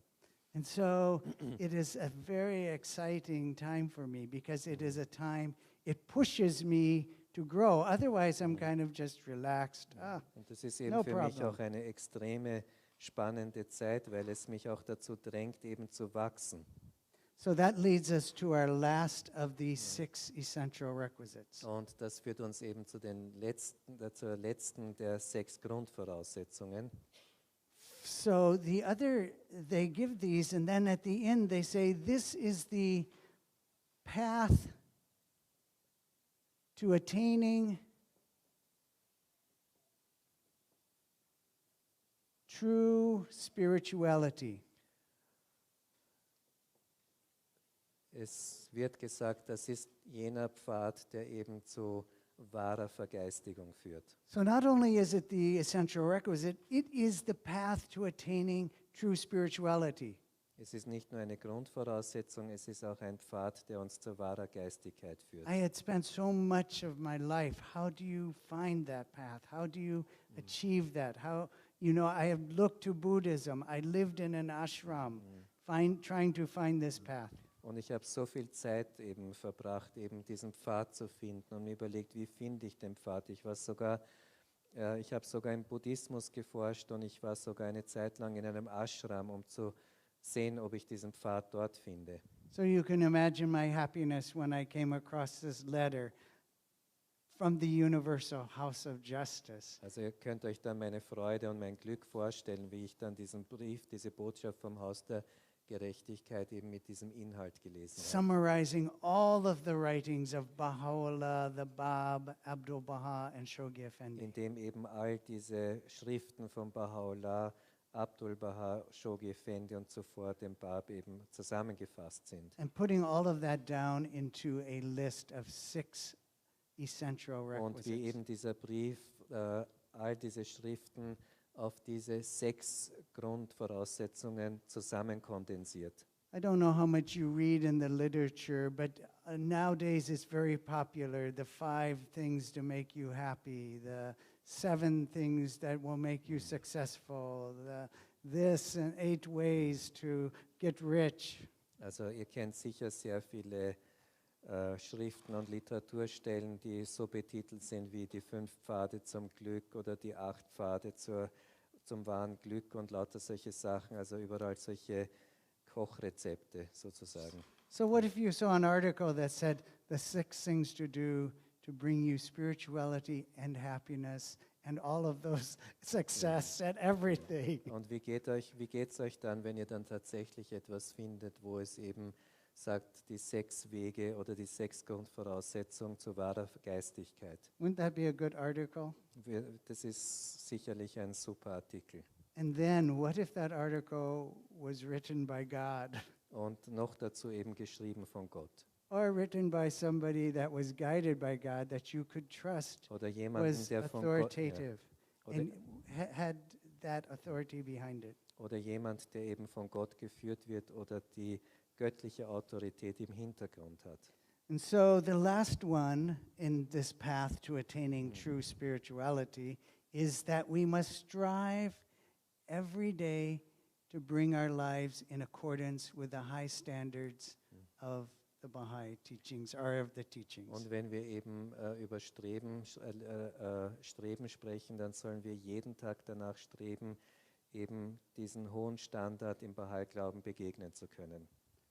And so it is a very exciting time for me because it is a time, it pushes me to grow. Otherwise, I'm kind of just relaxed. Und das ist eben No für mich problem. auch eine extreme spannende Zeit, weil es mich auch dazu drängt, eben zu wachsen. So that leads us to our last of these 6 essential requisites. Und das führt uns eben zur letzten der 6 Grundvoraussetzungen. So they give these, and then at the end they say, this is the path to attaining true spirituality. Es wird gesagt, das ist jener Pfad, der eben zu wahrer Vergeistigung führt. So not only is it the essential requisite, it is the path to attaining true spirituality. Es ist nicht nur eine Grundvoraussetzung, es ist auch ein Pfad, der uns zu wahrer Geistigkeit führt. I had spent so much of my life. How do you find that path? How do you achieve that? I have looked to Buddhism. I lived in an ashram, trying to find this path. Und ich habe so viel Zeit eben verbracht, eben diesen Pfad zu finden und mir überlegt, wie finde ich den Pfad? Ich habe sogar im Buddhismus geforscht und ich war sogar eine Zeit lang in einem Ashram, um zu sehen, ob ich diesen Pfad dort finde. So you can imagine my happiness when I came across this letter from the Universal House of Justice. Also ihr könnt euch dann meine Freude und mein Glück vorstellen, wie ich dann diesen Brief, diese Botschaft vom Haus der Gerechtigkeit eben mit diesem Inhalt gelesen habe. Summarizing all of the writings of Baha'u'llah, the Bab, Abdul Baha, and Shoghi Effendi. In dem eben all diese Schriften von Baha'u'llah, Abdul Baha, Shoghi Effendi und zuvor dem Bab eben zusammengefasst sind. And putting all of that down into a list of 6 essential Und wie requisites. eben dieser Brief all diese Schriften auf diese 6 Grundvoraussetzungen zusammenkondensiert. I don't know how much you read in the literature, but nowadays it's very popular. The 5 things to make you happy, the 7 things that will make you successful, this and 8 ways to get rich. Also ihr kennt sicher sehr viele Schriften und Literaturstellen, die so betitelt sind wie die 5 Pfade zum Glück oder die 8 Pfade zum wahren Glück und lauter solche Sachen, also überall solche Kochrezepte sozusagen. So, what if you saw an article that said the 6 things to do to bring you spirituality and happiness and all of those success and everything? Und wie geht's euch dann, wenn ihr dann tatsächlich etwas findet, wo es eben sagt, die 6 Wege oder die 6 Grundvoraussetzungen zu wahrer Geistigkeit? Wouldn't that be a good article? Das ist sicherlich ein super Artikel. And then, what if that article was written by God Und noch dazu eben geschrieben von Gott. or written by somebody that was guided by God that you could trust, Oder jemanden, was der von Gott, authoritative, Oder, and had that authority behind it? oder jemand, der eben von Gott geführt wird oder die göttliche Autorität im Hintergrund hat. And so, the last one in this path to attaining true spirituality is that we must strive every day to bring our lives in accordance with the high standards of the Baha'i teachings, or of the teachings. Und wenn wir eben über Streben sprechen, dann sollen wir jeden Tag danach streben, eben diesen hohen Standard im Baha'i-Glauben begegnen zu können.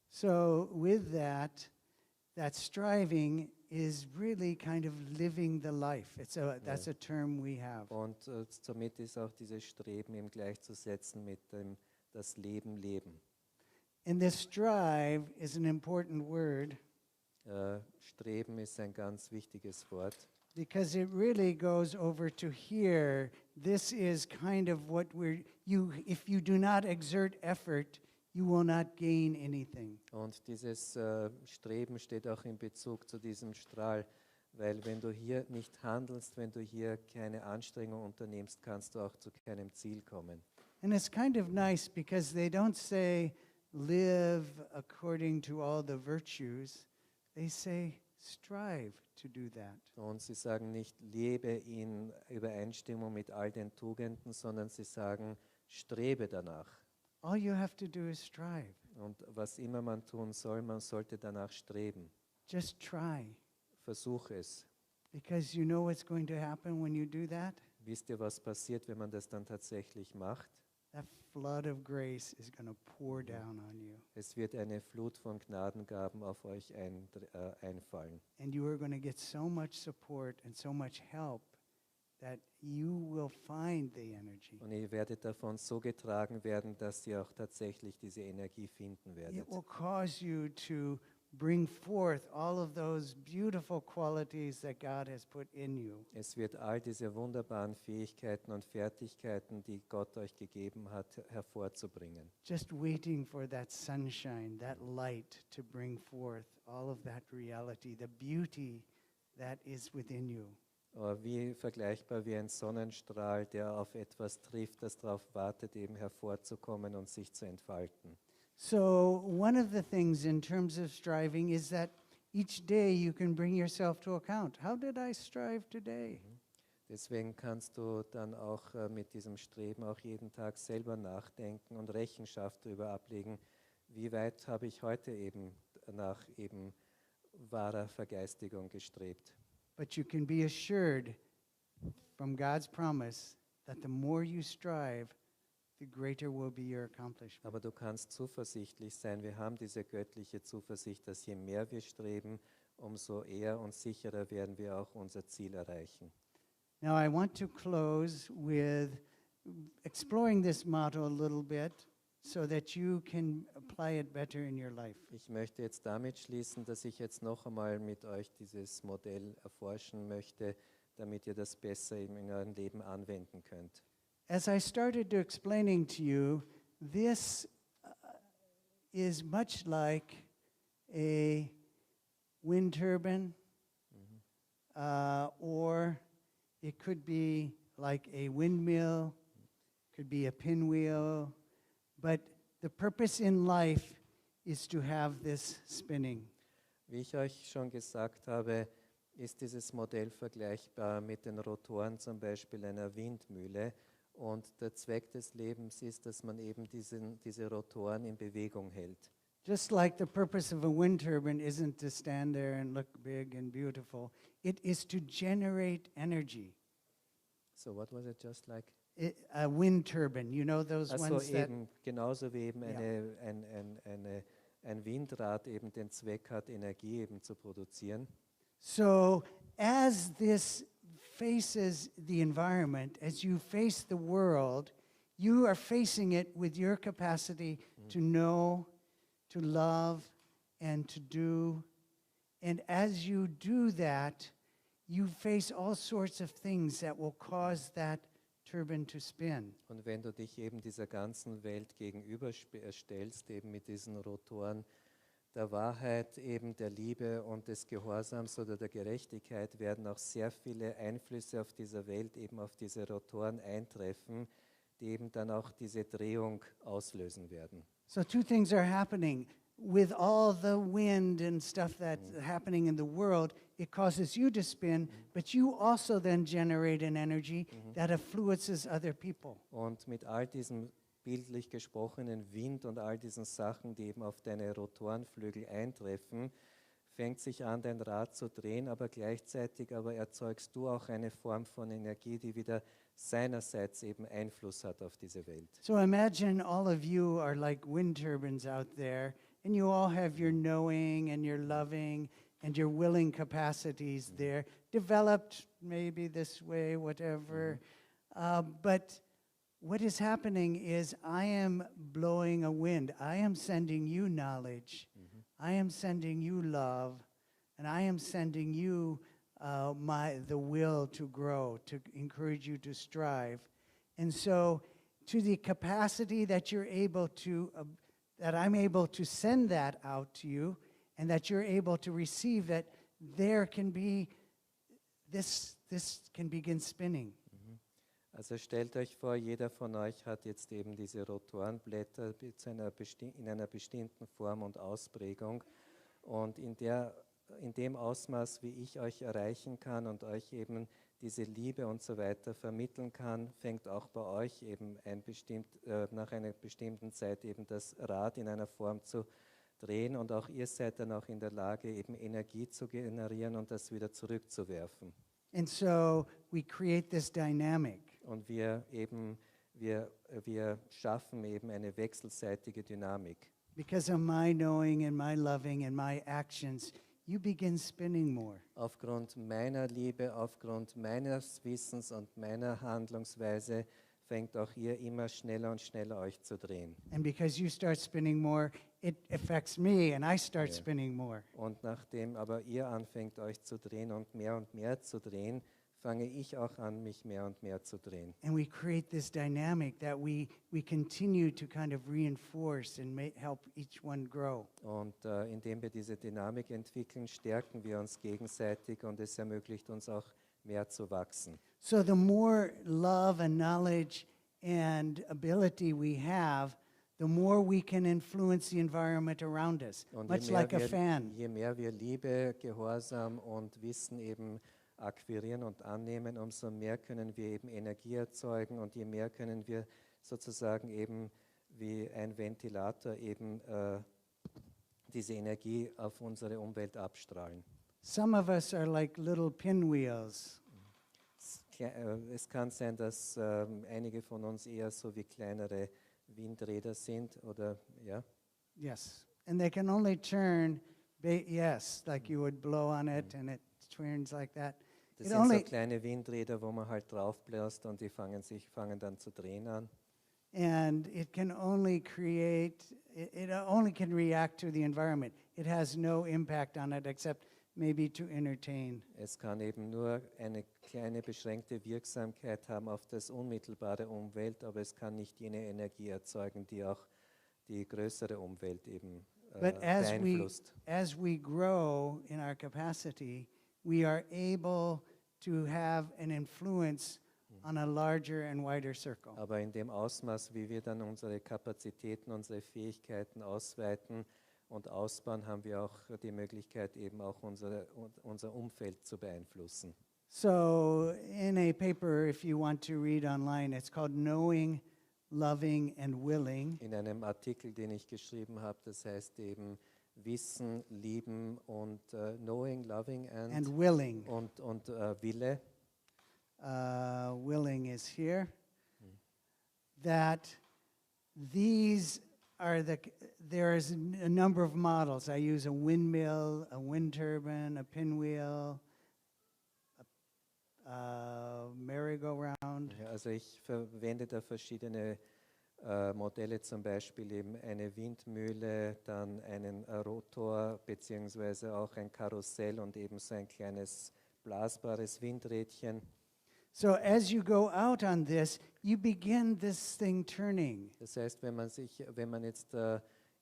So, with that striving is really kind of living the life. That's a term we have. Und somit ist auch dieses Streben eben gleichzusetzen mit dem das Leben leben. And this strive is an important word Streben ist ein ganz wichtiges Wort, because it really goes over to here. This is kind of what if you do not exert effort, you will not gain anything. und dieses Streben steht auch in Bezug zu diesem Strahl, weil wenn du hier nicht handelst, wenn du hier keine Anstrengung unternimmst, kannst du auch zu keinem Ziel kommen. And it's kind of nice because they don't say live according to all the virtues. They say strive to do that. Und sie sagen nicht, lebe in Übereinstimmung mit all den Tugenden, sondern sie sagen, strebe danach. All you have to do is strive. Und was immer man tun soll, man sollte danach streben. Just try. Versuch es. Because you know what's going to happen when you do that? Wisst ihr, was passiert, wenn man das dann tatsächlich macht? That flood of grace is going to pour down on you. Es wird eine Flut von Gnadengaben auf euch einfallen. And you are going to get so much support and so much help that you will find the energy. Und ihr werdet davon so getragen werden, dass ihr auch tatsächlich diese Energie finden werdet. It will cause you to bring forth all of those beautiful qualities that God has put in you. Es wird all diese wunderbaren Fähigkeiten und Fertigkeiten, die Gott euch gegeben hat, hervorzubringen. Just waiting for that sunshine, that light to bring forth all of that reality, the beauty that is within you. Wie vergleichbar wie ein Sonnenstrahl, der auf etwas trifft, das darauf wartet, eben hervorzukommen und sich zu entfalten. So one of the things in terms of striving is that each day you can bring yourself to account. How did I strive today? Deswegen kannst du dann auch mit diesem Streben auch jeden Tag selber nachdenken und Rechenschaft darüber ablegen, wie weit habe ich heute eben nach eben wahrer Vergeistigung gestrebt. But you can be assured from God's promise that the more you strive, the greater will be your accomplishment. Aber du kannst zuversichtlich sein, wir haben diese göttliche Zuversicht, dass je mehr wir streben, umso eher und sicherer werden wir auch unser Ziel erreichen. Now I want to close with exploring this motto a little bit so that you can apply it better in your life. Ich möchte jetzt damit schließen, dass ich jetzt noch einmal mit euch dieses Modell erforschen möchte, damit ihr das besser in eurem Leben anwenden könnt. As I started to explaining to you, this is much like a wind turbine, or it could be like a windmill, could be a pinwheel, but the purpose in life is to have this spinning. Wie ich euch schon gesagt habe, ist dieses Modell vergleichbar mit den Rotoren zum Beispiel einer Windmühle. Und der Zweck des Lebens ist, dass man eben diese Rotoren in Bewegung hält. Just like the purpose of a wind turbine isn't to stand there and look big and beautiful, it is to generate energy. So what was it just like? A wind turbine, you know those Also ones that... eben, genauso wie eben Ja. ein Windrad eben den Zweck hat, Energie eben zu produzieren. So as this faces the environment, as you face the world, you are facing it with your capacity to know, to love, and to do. And as you do that, you face all sorts of things that will cause that turbine to spin. Und wenn du dich eben dieser ganzen Welt gegenüberstellst, eben mit diesen Rotoren der Wahrheit, eben der Liebe und des Gehorsams oder der Gerechtigkeit, werden auch sehr viele Einflüsse auf dieser Welt, eben auf diese Rotoren eintreffen, die eben dann auch diese Drehung auslösen werden. So two things are happening. With all the wind and stuff that's happening in the world, it causes you to spin, but you also then generate an energy that influences other people. Und mit all diesem bildlich gesprochenen Wind und all diesen Sachen, die eben auf deine Rotorenflügel eintreffen, fängt sich an, dein Rad zu drehen, aber gleichzeitig erzeugst du auch eine Form von Energie, die wieder seinerseits eben Einfluss hat auf diese Welt. So imagine all of you are like wind turbines out there, and you all have your knowing and your loving and your willing capacities there, developed maybe this way, whatever. But what is happening is I am blowing a wind. I am sending you knowledge. I am sending you love. And I am sending you the will to grow, to encourage you to strive. And so to the capacity that you're able to, that I'm able to send that out to you, and that you're able to receive that, there can be, this can begin spinning. Also stellt euch vor, jeder von euch hat jetzt eben diese Rotorenblätter in einer bestimmten Form und Ausprägung. Und in dem Ausmaß, wie ich euch erreichen kann und euch eben diese Liebe und so weiter vermitteln kann, fängt auch bei euch eben nach einer bestimmten Zeit eben das Rad in einer Form zu drehen. Und auch ihr seid dann auch in der Lage, eben Energie zu generieren und das wieder zurückzuwerfen. And so we create this dynamic. Und wir schaffen eben eine wechselseitige Dynamik. Because of my knowing and my loving and my actions, you begin spinning more. Aufgrund meiner Liebe, aufgrund meines Wissens und meiner Handlungsweise fängt auch ihr immer schneller und schneller euch zu drehen. And because you start spinning more, it affects me and I start spinning more. Und nachdem aber ihr anfängt euch zu drehen und mehr zu drehen, fange ich auch an, mich mehr und mehr zu drehen. And we create this dynamic that we continue to kind of reinforce and help each one grow. Und indem wir diese Dynamik entwickeln, stärken wir uns gegenseitig und es ermöglicht uns auch mehr zu wachsen. So the more love and knowledge and ability we have, the more we can influence the environment around us, Und much like a fan. je mehr wir Liebe, Gehorsam und Wissen eben akquirieren und annehmen, umso mehr können wir eben Energie erzeugen und je mehr können wir sozusagen eben wie ein Ventilator eben diese Energie auf unsere Umwelt abstrahlen. Some of us are like little pinwheels. Es kann sein, dass einige von uns eher so wie kleinere Windräder sind oder ja. Yes, and they can only turn, yes, like you would blow on it and it turns like that. Das sind so kleine Windräder, wo man halt draufbläst und die fangen dann zu drehen an. And it can only create, it only can react to the environment. It has no impact on it except maybe to entertain. Es kann eben nur eine kleine beschränkte Wirksamkeit haben auf das unmittelbare Umwelt, aber es kann nicht jene Energie erzeugen, die auch die größere Umwelt eben beeinflusst. As we grow in our capacity, we are able to have an influence on a larger and wider circle. Aber in dem Ausmaß, wie wir dann unsere Kapazitäten, unsere Fähigkeiten ausweiten und ausbauen, haben wir auch die Möglichkeit, eben auch unser Umfeld zu beeinflussen. So in a paper, if you want to read online, it's called Knowing, loving, and willing. In einem Artikel, den ich geschrieben habe, das heißt eben Wissen, Lieben und Knowing, Loving And willing. und Wille. Willing is here. That these are there's a number of models. I use a windmill, a wind turbine, a pinwheel, a merry-go-round. Ja, also ich verwende da verschiedene Modelle, zum Beispiel eben eine Windmühle, dann einen Rotor beziehungsweise auch ein Karussell und eben so ein kleines blasbares Windrädchen. So as you go out on this, you begin this thing turning. Das heißt, wenn man jetzt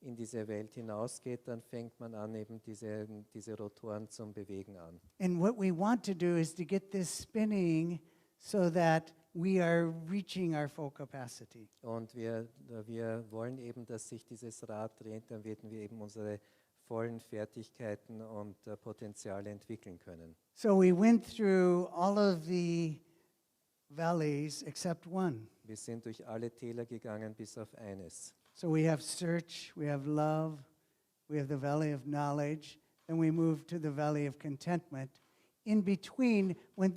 in diese Welt hinausgeht, dann fängt man an, eben diese Rotoren zum Bewegen an. And what we want to do is to get this spinning so that we are reaching our full capacity. Und wir wollen eben, dass sich dieses Rad dreht, dann werden wir eben unsere vollen Fertigkeiten und Potenziale entwickeln können. So we went through all of the valleys except one. Wir sind durch alle Täler gegangen, bis auf eines. So we have search, we have love, we have the valley of knowledge, then we move to the valley of contentment. In between, when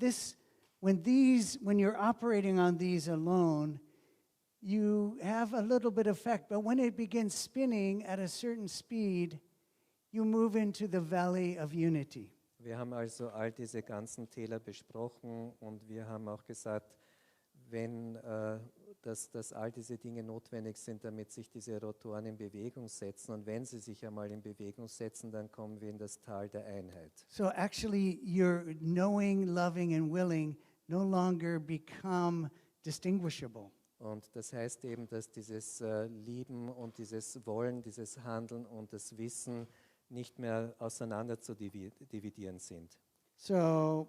you're operating on these alone, you have a little bit of effect, but when it begins spinning at a certain speed, you move into the valley of unity. Wir haben also all diese ganzen Täler besprochen und wir haben auch gesagt, dass all diese Dinge notwendig sind, damit sich diese Rotoren in Bewegung setzen. Und wenn sie sich einmal in Bewegung setzen, dann kommen wir in das Tal der Einheit. So actually, your knowing, loving, and willing no longer become distinguishable. Und das heißt eben, dass dieses Lieben und dieses Wollen, dieses Handeln und das Wissen nicht mehr auseinander zu dividieren sind. So,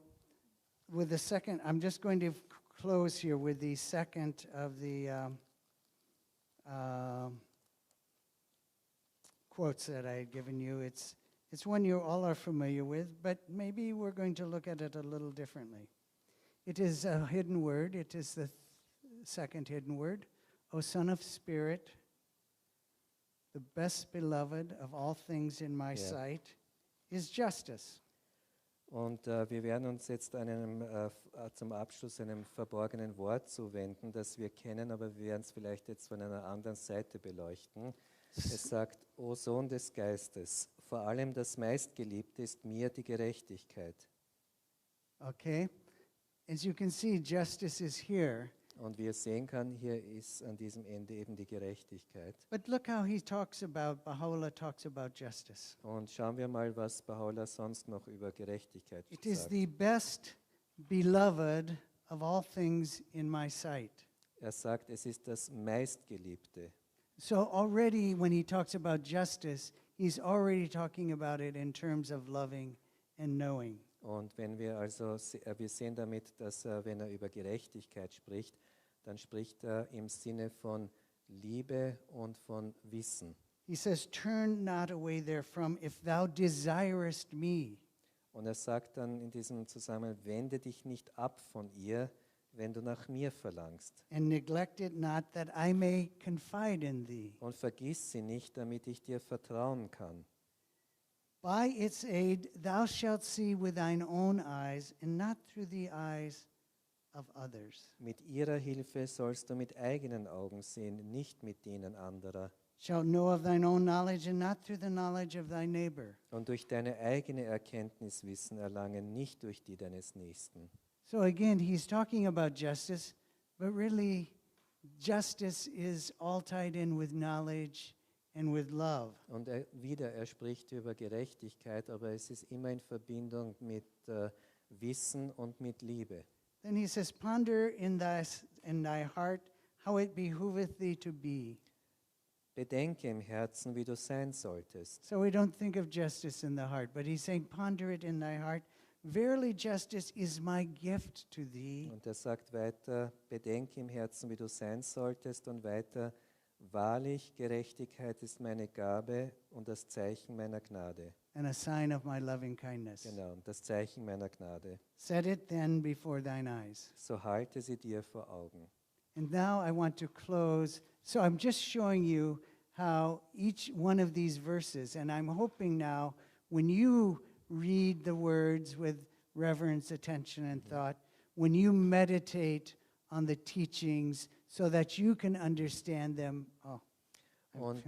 with the second, I'm just going to close here with the second of the quotes that I had given you. It's one you all are familiar with, but maybe we're going to look at it a little differently. It is a hidden word. It is the second hidden word. O Son of Spirit, the best beloved of all things in my sight is justice. Und wir werden uns jetzt zum Abschluss einem verborgenen Wort zuwenden, das wir kennen, aber wir werden es vielleicht jetzt von einer anderen Seite beleuchten. Es sagt, O Sohn des Geistes, vor allem das meistgeliebte ist mir die Gerechtigkeit. Okay? As you can see, justice is here. Und wie ihr sehen kann, hier ist an diesem Ende eben die Gerechtigkeit. But look how Baha'u'llah talks about justice. Und schauen wir mal, was Baha'u'llah sonst noch über Gerechtigkeit It is sagt. the best beloved of all things in my sight. Er sagt, es ist das meistgeliebte. So already when he talks about justice, he's already talking about it in terms of loving and knowing. Und wenn wir sehen damit, dass wenn er über Gerechtigkeit spricht, dann spricht er im Sinne von Liebe und von Wissen. He says, turn not away therefrom if thou desirest me. Und er sagt dann in diesem Zusammenhang, wende dich nicht ab von ihr, wenn du nach mir verlangst. And neglect it not that I may confide in thee. Und vergiss sie nicht, damit ich dir vertrauen kann. By its aid thou shalt see with thine own eyes and not through the eyes of others. Mit ihrer Hilfe sollst du mit eigenen Augen sehen, nicht mit denen anderer. Shalt know of thine own knowledge and not through the knowledge of thy neighbor. Und durch deine eigene Erkenntnis Wissen erlangen, nicht durch die deines Nächsten. So again, he's talking about justice, but really justice is all tied in with knowledge and with love. Und er spricht über Gerechtigkeit, aber es ist immer in Verbindung mit Wissen und mit Liebe. Then he says, ponder in thy heart how it behooveth thee to be. Bedenke im Herzen, wie du sein solltest. So we don't think of justice in the heart, but he's saying, ponder it in thy heart. Verily justice is my gift to thee. Und er sagt weiter, bedenke im Herzen, wie du sein solltest, und weiter, wahrlich, Gerechtigkeit ist meine Gabe und das Zeichen meiner Gnade. And a sign of my loving kindness. Genau, das Zeichen meiner Gnade. Set it then before thine eyes. So halte sie dir vor Augen. And now I want to close. So I'm just showing you how each one of these verses, and I'm hoping now when you read the words with reverence, attention, and thought, when you meditate on the teachings so that you can understand them. Oh. Und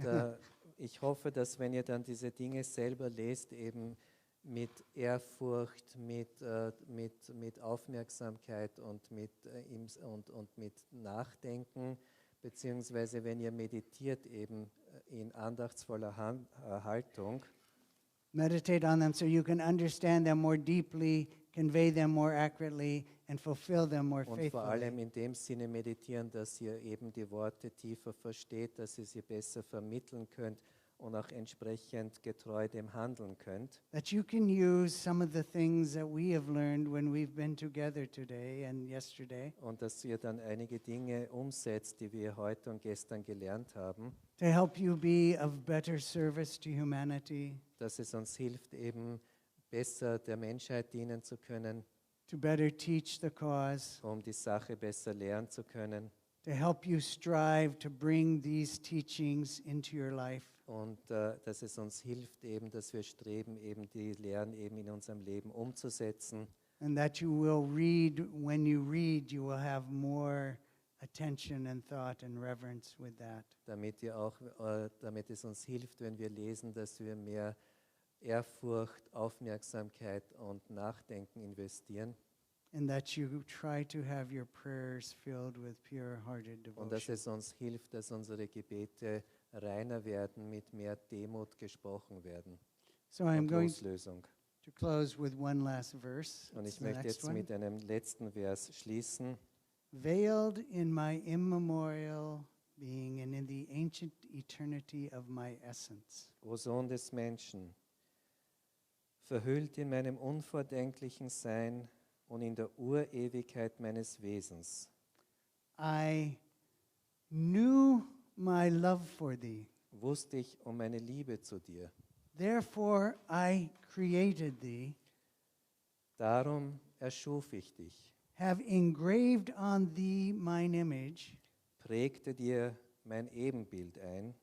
ich hoffe, dass wenn ihr dann diese Dinge selber lest, eben mit Ehrfurcht, mit Aufmerksamkeit und mit Nachdenken, beziehungsweise wenn ihr meditiert eben in andachtsvoller Haltung, Meditate on them so you can understand them more deeply, convey them more accurately, and fulfill them more und vor allem faithfully. in dem Sinne meditieren, dass ihr eben die Worte tiefer versteht, dass ihr sie besser vermitteln könnt und auch entsprechend getreu dem handeln könnt. That you can use some of the things that we have learned when we've been together today and yesterday Und dass ihr dann einige Dinge umsetzt, die wir heute und gestern gelernt haben, to help you be of better service to humanity, dass es uns hilft, eben besser der Menschheit dienen zu können, to better teach the cause, um die Sache besser lernen zu können to help you strive to bring these teachings into your life. und dass es uns hilft, eben, dass wir streben, eben die Lehren eben in unserem Leben umzusetzen. And that you will read, when you read, you will have more attention and thought and reverence with that. Damit es uns hilft, wenn wir lesen, dass wir mehr Ehrfurcht, Aufmerksamkeit und Nachdenken investieren And that you try to have your prayers filled with pure-hearted und dass devotion. es uns hilft, dass unsere Gebete reiner werden, mit mehr Demut gesprochen werden So I'm und going Loslösung. to close with one last verse. Und It's ich the möchte next jetzt one. mit einem letzten Vers schließen. Veiled in my immemorial being and in the ancient eternity of my essence. O Sohn des Menschen, verhüllt in meinem unvordenklichen Sein und in der Urewigkeit meines Wesens, I knew my love for thee. wusste ich um meine Liebe zu dir. Therefore I created thee, Darum erschuf ich dich, have engraved on thee mine image, prägte dir mein Ebenbild ein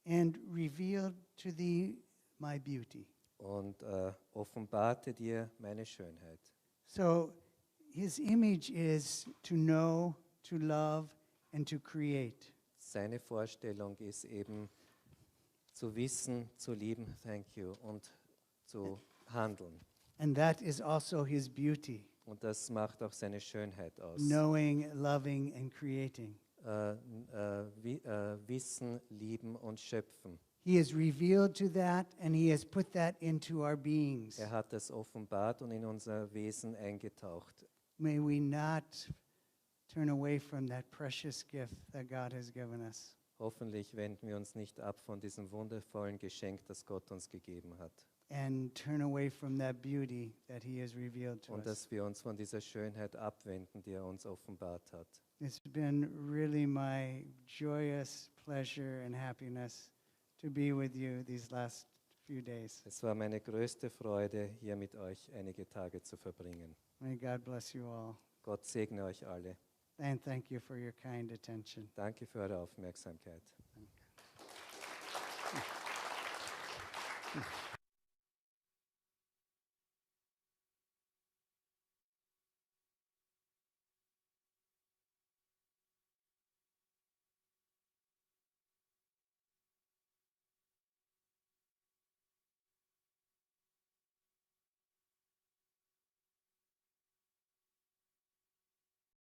and revealed to thee my beauty. und offenbarte dir meine Schönheit. So his image is to know, to love, and to create. Seine Vorstellung ist eben zu wissen, zu lieben, thank you, und zu handeln. And that is also his beauty, Und das macht auch seine Schönheit aus. knowing, loving, and creating. Wissen, lieben und schöpfen. He has revealed to that, and he has put that into our beings. Er hat das offenbart und in unser Wesen eingetaucht. May we not turn away from that precious gift that God has given us. Hoffentlich wenden wir uns nicht ab von diesem wundervollen Geschenk, das Gott uns gegeben hat. And turn away from that beauty that he has revealed to Und us. dass wir uns von dieser Schönheit abwenden, die er uns offenbart hat. It's been really my joyous pleasure and happiness to be with you these last few days. Es war meine größte Freude, hier mit euch einige Tage zu verbringen. May God bless you all. Gott segne euch alle. And thank you for your kind attention. Danke für eure Aufmerksamkeit. Danke.